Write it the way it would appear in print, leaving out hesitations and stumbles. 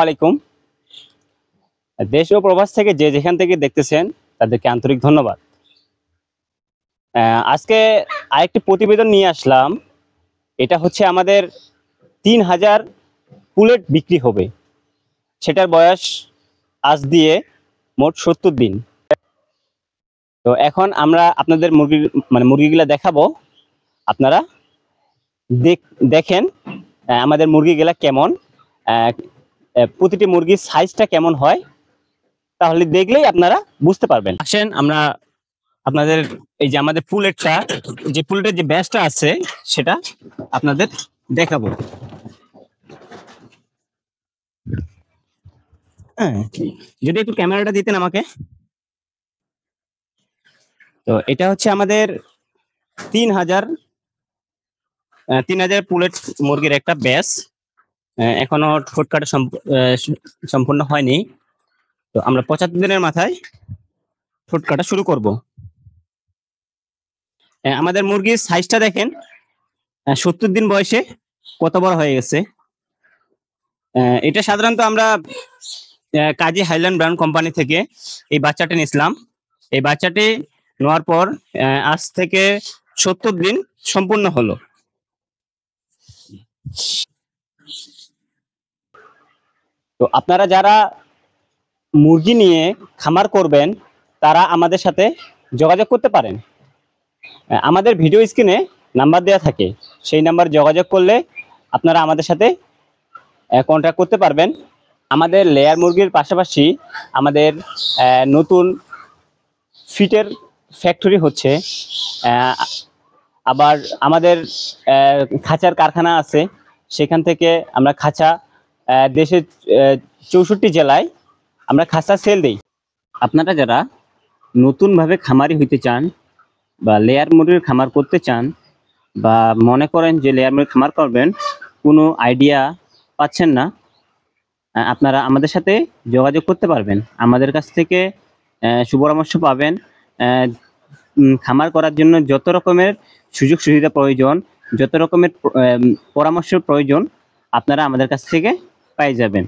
আলাইকুম। দেশ ও প্রবাস থেকে যে যেখান থেকে দেখতেছেন তাদেরকে আন্তরিক ধন্যবাদ। আজকে আরেকটি প্রতিবেদন নিয়ে আসলাম। এটা হচ্ছে আমাদের ৩,০০০ পুলেট বিক্রি হবে। সেটার বয়স আজ দিয়ে মোট ৭০ দিন। তো এখন আমরা আপনাদের মুরগিগুলা দেখাবো। আপনারা দেখেন আমাদের মুরগিগুলা কেমন, প্রতিটি মুরগির সাইজটা কেমন হয়, তাহলে দেখলেই আপনারা বুঝতে পারবেন। আসেন আমরা আপনাদের এই যে আমাদের পুলেটের যে ব্যাচটা আছে সেটা আপনাদের দেখাবো। হ্যাঁ, যদি একটু ক্যামেরাটা দিতেন আমাকে। তো এটা হচ্ছে আমাদের ৩,০০০ পুলেট মুরগির একটা ব্যাচ। এখনো ঠোঁট কাটা সম্পূর্ণ হয়নি। তো আমরা ৭৫ দিনের মাথায় ঠোঁট কাটা শুরু করব। আমাদের মুরগির সাইজটা দেখেন, ৭০ দিন বয়সে কত বড় হয়ে গেছে। এটা সাধারণত আমরা কাজী হাইল্যান্ড ব্রাউন কোম্পানি থেকে এই বাচ্চাটি নিয়েছিলাম। এই বাচ্চাটি নেওয়ার পর আজ থেকে ৭০ দিন সম্পূর্ণ হলো। তো আপনারা যারা মুরগি নিয়ে খামার করবেন তারা আমাদের সাথে যোগাযোগ করতে পারেন। আমাদের ভিডিও স্ক্রিনে নাম্বার দেওয়া থাকে, সেই নাম্বার যোগাযোগ করলে আপনারা আমাদের সাথে কন্ট্যাক্ট করতে পারবেন। আমাদের লেয়ার মুরগির পাশাপাশি আমাদের নতুন ফিটের ফ্যাক্টরি হচ্ছে, আবার আমাদের খাঁচার কারখানা আছে। সেখান থেকে আমরা খাঁচা দেশের ৬৪ জেলায় আমরা খাঁচা সেল দিই। আপনারা যারা নতুনভাবে খামারি হইতে চান বা লেয়ার মুরগির খামার করতে চান বা মনে করেন যে লেয়ার মুরগির খামার করবেন, কোনো আইডিয়া পাচ্ছেন না, আপনারা আমাদের সাথে যোগাযোগ করতে পারবেন। আমাদের কাছ থেকে সুপরামর্শ পাবেন। খামার করার জন্য যত রকমের সুযোগ সুবিধা প্রয়োজন, যত রকমের পরামর্শ প্রয়োজন আপনারা আমাদের কাছ থেকে পেয়ে যাবেন।